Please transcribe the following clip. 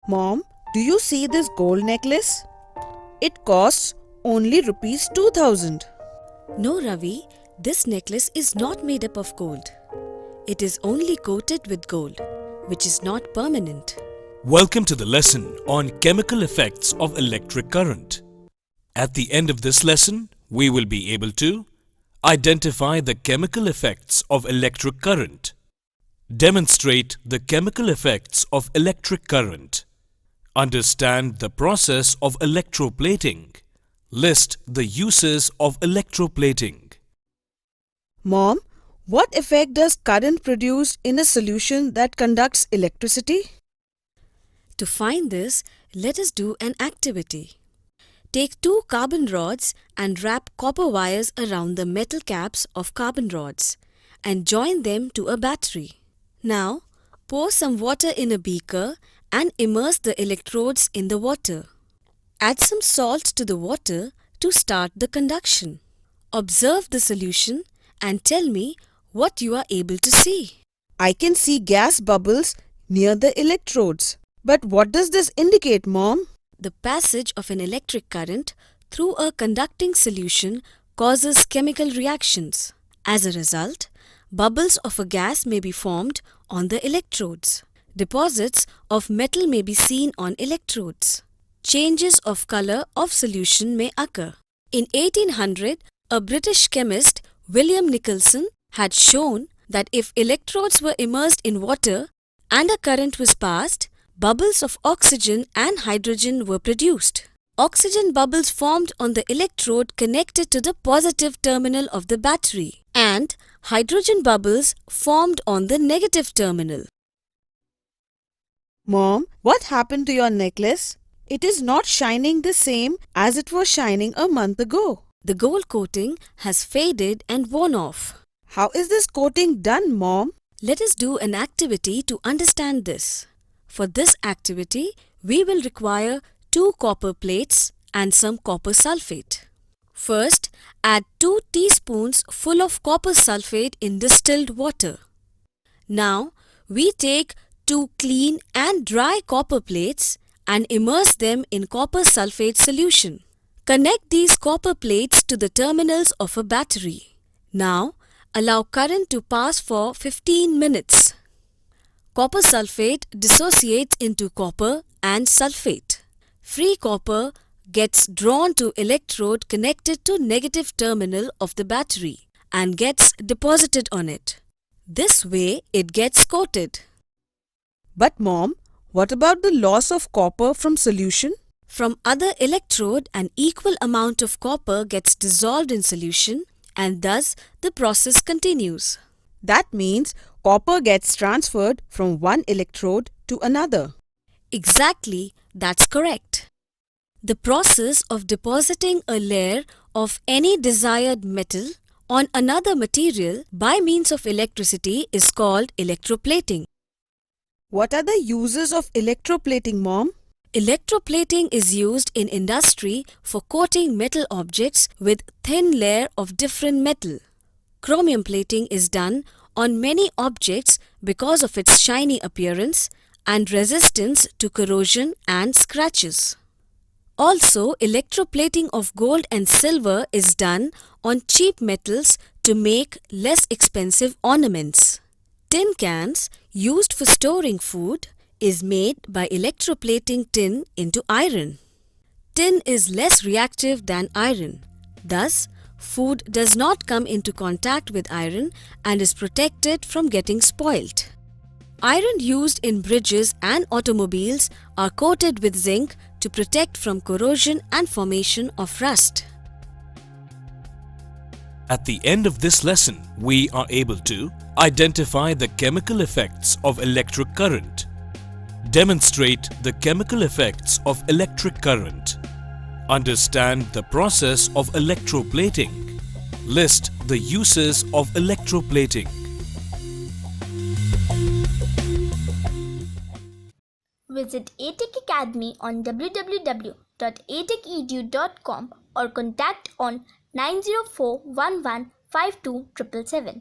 Mom, do you see this gold necklace? It costs only rupees 2000. No, Ravi, this necklace is not made up of gold. It is only coated with gold, which is not permanent. Welcome to the lesson on chemical effects of electric current. At the end of this lesson, we will be able to identify the chemical effects of electric current, demonstrate the chemical effects of electric current, understand the process of electroplating, list the uses of electroplating. Mom, what effect does current produce in a solution that conducts electricity? To find this, let us do an activity. Take 2 carbon rods and wrap copper wires around the metal caps of carbon rods and join them to a battery. Now, pour some water in a beaker and immerse the electrodes in the water. Add some salt to the water to start the conduction. Observe the solution and tell me what you are able to see. I can see gas bubbles near the electrodes. But what does this indicate, Mom? The passage of an electric current through a conducting solution causes chemical reactions. As a result, bubbles of a gas may be formed on the electrodes. Deposits of metal may be seen on electrodes. Changes of color of solution may occur. In 1800, a British chemist, William Nicholson, had shown that if electrodes were immersed in water and a current was passed, bubbles of oxygen and hydrogen were produced. Oxygen bubbles formed on the electrode connected to the positive terminal of the battery, and hydrogen bubbles formed on the negative terminal. Mom, what happened to your necklace? It is not shining the same as it was shining a month ago. The gold coating has faded and worn off. How is this coating done, Mom? Let us do an activity to understand this. For this activity, we will require 2 copper plates and some copper sulfate. First, add 2 teaspoons full of copper sulfate in distilled water. Now, we take 2 clean and dry copper plates and immerse them in copper sulfate solution. Connect these copper plates to the terminals of a battery. Now, allow current to pass for 15 minutes. Copper sulfate dissociates into copper and sulfate. Free copper gets drawn to electrode connected to negative terminal of the battery and gets deposited on it. This way it gets coated. But Mom, what about the loss of copper from solution? From other electrode, an equal amount of copper gets dissolved in solution and thus the process continues. That means copper gets transferred from one electrode to another. Exactly, that's correct. The process of depositing a layer of any desired metal on another material by means of electricity is called electroplating. What are the uses of electroplating, Mom? Electroplating is used in industry for coating metal objects with thin layer of different metal. Chromium plating is done on many objects because of its shiny appearance and resistance to corrosion and scratches. Also, electroplating of gold and silver is done on cheap metals to make less expensive ornaments. Tin cans used for storing food is made by electroplating tin into iron. Tin is less reactive than iron. Thus, food does not come into contact with iron and is protected from getting spoilt. Iron used in bridges and automobiles are coated with zinc to protect from corrosion and formation of rust. At the end of this lesson, we are able to identify the chemical effects of electric current, demonstrate the chemical effects of electric current, understand the process of electroplating, list the uses of electroplating. Visit ATech Academy on www.atechedu.com or contact on 90411 52777.